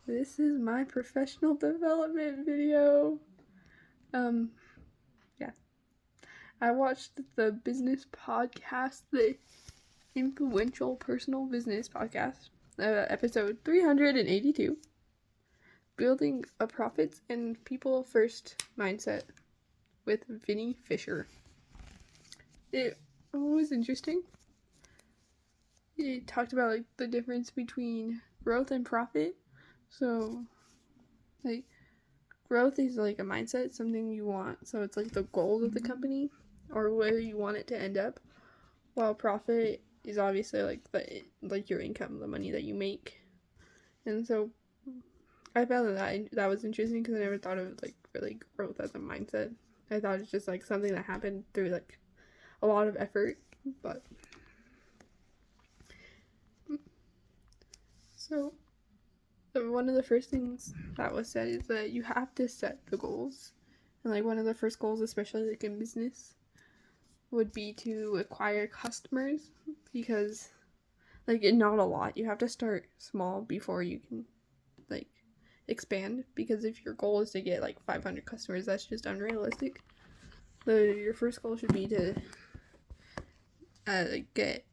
This is my professional development video. Yeah. I watched the business podcast, the Influential Personal Business Podcast, episode 382, Building a Profits and People First Mindset with Vinny Fisher. It was interesting. It talked about the difference between growth and profit. So growth is a mindset, something you want. So it's the goals of the company or where you want it to end up. While profit is obviously your income, the money that you make. And so I found that was interesting because I never thought of really growth as a mindset. I thought it's just something that happened through a lot of effort. But so one of the first things that was said is that you have to set the goals. And one of the first goals, especially in business, would be to acquire customers, because not a lot. You have to start small before you can expand, because if your goal is to get 500 customers, that's just unrealistic. Your first goal should be to get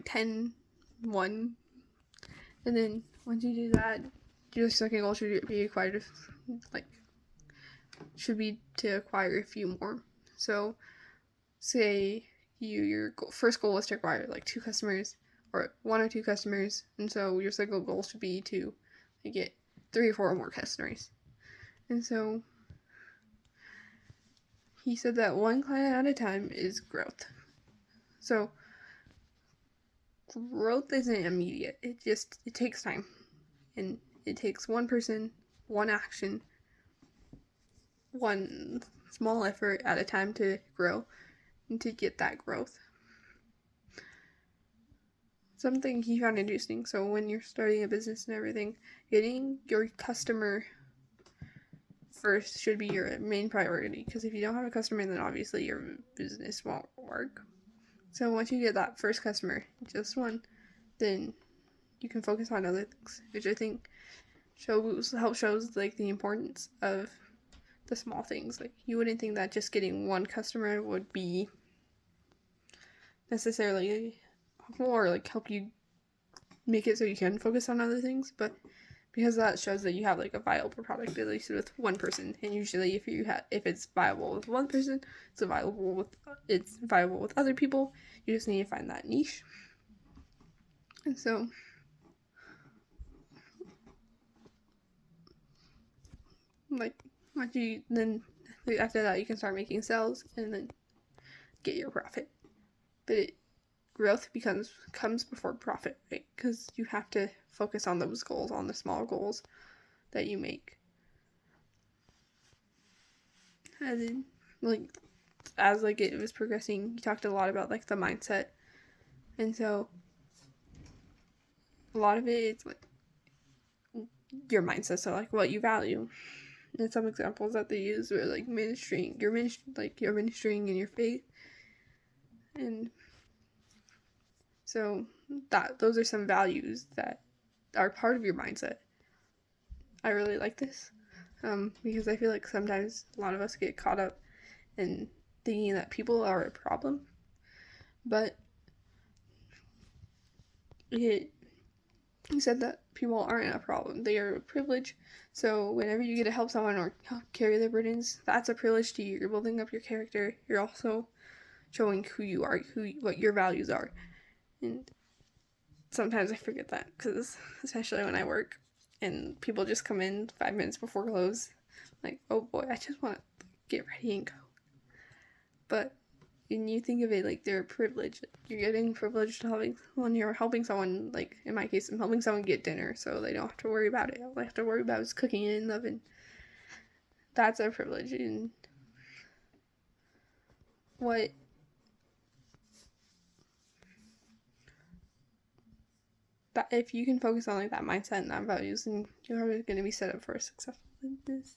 10, 1, and then once you do that, your second goal should be to acquire a few more. So say your first goal was to acquire 2 customers or 1 or 2 customers, and so your second goal should be to get 3 or 4 more customers. And so he said that 1 client at a time is growth. So growth isn't immediate. It takes time, and it takes one person, one action, one small effort at a time to grow and to get that growth. Something he found interesting. So when you're starting a business and everything, getting your customer first should be your main priority, because if you don't have a customer, then obviously your business won't work. So once you get that first customer, just one, then you can focus on other things, which I think shows the importance of the small things. You wouldn't think that just getting 1 customer would be necessarily more help you make it so you can focus on other things, but because that shows that you have a viable product, at least with 1 person. And usually if it's viable with 1 person, it's viable with other people. You just need to find that niche. And so after that you can start making sales and then get your profit. But growth comes before profit, right? Because you have to focus on those goals, on the small goals that you make. And then as it was progressing, you talked a lot about the mindset. And so a lot of it is your mindset, so what you value. And some examples that they use were ministering in your faith. And so those are some values that are part of your mindset. I really like this because I feel sometimes a lot of us get caught up in thinking that people are a problem, but he said that people aren't a problem, they are a privilege. So whenever you get to help someone or help carry their burdens, that's a privilege to you. You're building up your character. You're also showing who you are, what your values are. And sometimes I forget that, because especially when I work and people just come in 5 minutes before close, oh boy, I just want to get ready and go. But when you think of it they're a privilege, you're getting privileged when you're helping someone. In my case, I'm helping someone get dinner, so they don't have to worry about it. All they have to worry about is cooking it in the oven. That's a privilege. And if you can focus on that mindset and that values, then you're always going to be set up for a successful business.